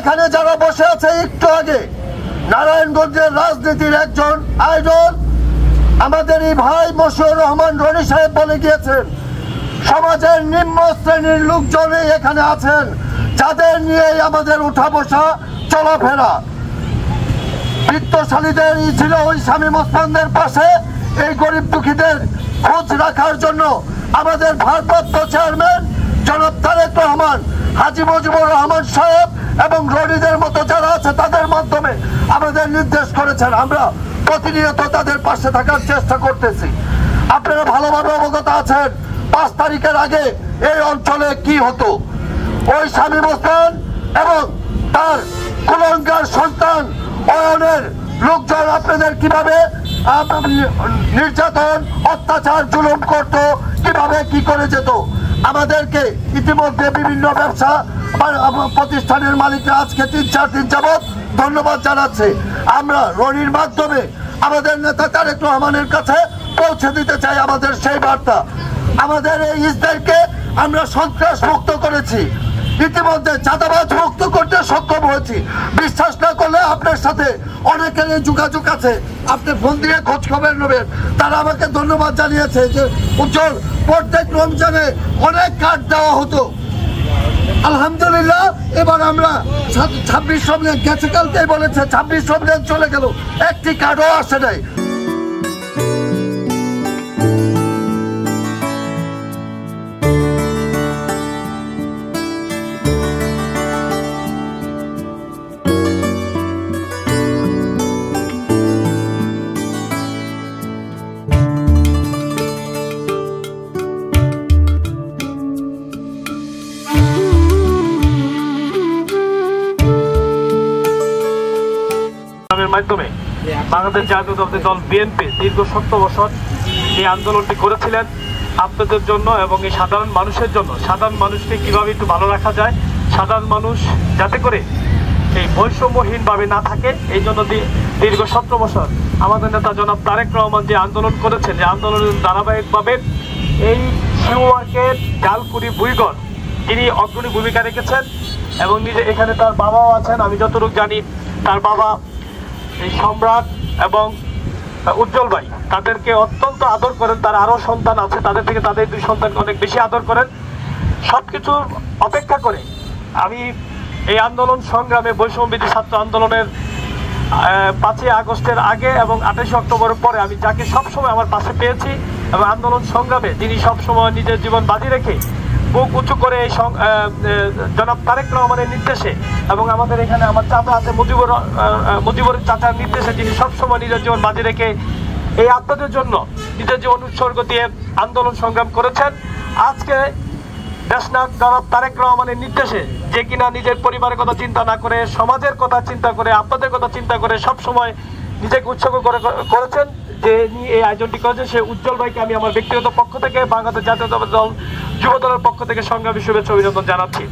এখানে যারা বসে আছে একটু আগে নারায়ণগঞ্জের রাজনীতির একজন আইডল আমাদের এই ভাই মশিউর রহমান রনি সাহেব বলে গিয়েছেন, সমাজের নিম্ন শ্রেণীর লোকজনই এখানে আছেন, যাদের নিয়ে আমাদের উঠা বসা চলাফেরা। বিত্তশালীদের ছিল ওই শামীম ওসমানদের পাশে, এই গরিব দুঃখীদের খোঁজ রাখার জন্য আমাদের ভারপ্রাপ্ত চেয়ারম্যান জনাব তারেক রহমান, হাজী মুজিবুর রহমান সাহেব এবং রনিদের মতো যারা আছে তাদের মাধ্যমে আমাদের নির্দেশ করেছেন। আমরা প্রতিনিয়ত তাদের পাশে থাকার চেষ্টা করতেছি। আপনারা ভালোভাবে অবগত আছেন 5 তারিখের আগে এই অঞ্চলে কি হতো। ওই শামীম ওসমান এবং তার কুলঙ্গার সন্তান অয়নের লোকজন আপনাদের কিভাবে নির্যাতন অত্যাচার জুলুম করত, কিভাবে কি করে যেত। আমাদেরকে ইতিমধ্যে বিভিন্ন ব্যবসা প্রতিষ্ঠানের মালিকরা আজকে 3-4 দিন যাবৎ ধন্যবাদ জানাচ্ছে। আমরা রনির মাধ্যমে আমাদের নেতা তারেক রহমানের কাছে পৌঁছে দিতে চাই আমাদের সেই বার্তা। আমাদের এই ইসরায়েলকে আমরা সন্ত্রাস মুক্ত করেছি, ইতিমধ্যে চাঁদাবাজ মুক্ত করতে সক্ষম হয়েছি। বিশ্বাস না করলে আপনার সাথে অনেকের যোগাযোগ আছে, আপনি ফোন দিয়ে খোঁজ খবর নেবেন। তারা আমাকে ধন্যবাদ জানিয়েছে যে উজ্জ্বল প্রত্যেক রমজানে অনেক কার্ড দেওয়া হতো। আলহামদুলিল্লাহ এবার আমরা 26 রমজান গেছে, কালকে বলেছে 26 রমজান চলে গেল, একটি কার্ডও আসে নাই। মাধ্যমে বাংলাদেশ জাতীয়তাবাদী দল বিএনপি দীর্ঘ 70 বছর এই আন্দোলনটি করেছিলেন আপনাদের জন্য এবং এই সাধারণ মানুষের জন্য। সাধারণ মানুষকে কিভাবে একটু ভালো রাখা যায়, সাধারণ মানুষ যাতে করে এই বৈষম্যহীনভাবে না থাকে, এই জন্য দীর্ঘ 17 বছর আমাদের নেতা জনাব তারেক রহমান যে আন্দোলন করেছেন, যে আন্দোলনের ধারাবাহিকভাবে এই শিউ মার্কেট জালকুড়ি বুইগড় তিনি অগ্রণী ভূমিকা রেখেছেন এবং নিজে এখানে তার বাবাও আছেন। আমি যতটুকু জানি তার বাবা এই সম্রাট এবং উজ্জ্বল ভাই তাদেরকে অত্যন্ত আদর করেন। তার আরো সন্তান আছে, তাদের থেকে তাদের 2 সন্তানকে অনেক বেশি আদর করেন। সবকিছু অপেক্ষা করে আমি এই আন্দোলন সংগ্রামে বৈষম্যবিরোধী ছাত্র আন্দোলনের 5ই আগস্টের আগে এবং 28 অক্টোবরের পরে আমি যাকে সবসময় আমার পাশে পেয়েছি এবং আন্দোলন সংগ্রামে যিনি সবসময় নিজের জীবন বাজি রেখে বুক উঁচু করে এই জনাব তারেক রহমানের নির্দেশে এবং আমাদের এখানে আমার চাচা আছে মুজিবুরের চাচার নির্দেশে যিনি সবসময় নিজের জীবন বাজি রেখে এই আপনাদের জন্য নিজের জীবন উৎসর্গ দিয়ে আন্দোলন সংগ্রাম করেছেন। আজকে দেশনায়ক জনাব তারেক রহমানের নির্দেশে যে কিনা নিজের পরিবারের কথা চিন্তা না করে, সমাজের কথা চিন্তা করে, আপনাদের কথা চিন্তা করে সবসময় নিজেকে উৎসর্গ করেছেন, যে নিয়ে এই আয়োজনটি করেছে সে উজ্জ্বল ভাইকে আমি আমার ব্যক্তিগত পক্ষ থেকে বাংলাদেশ জাতীয়তাবাদী দল যুব দলের পক্ষ থেকে সংগ্রামী শুভেচ্ছা অভিনন্দন জানাচ্ছি।